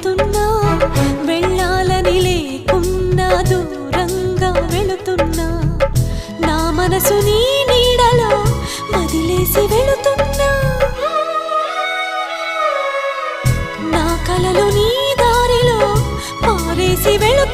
వెళుతున్నా వెళ్ళాలని లేకున్నా దూరంగా వెళుతున్నా నా మనసు నీ నీడలో వదిలేసి వెళుతున్నా నా కలలు నీ దారిలో పారేసి వెళుతున్నా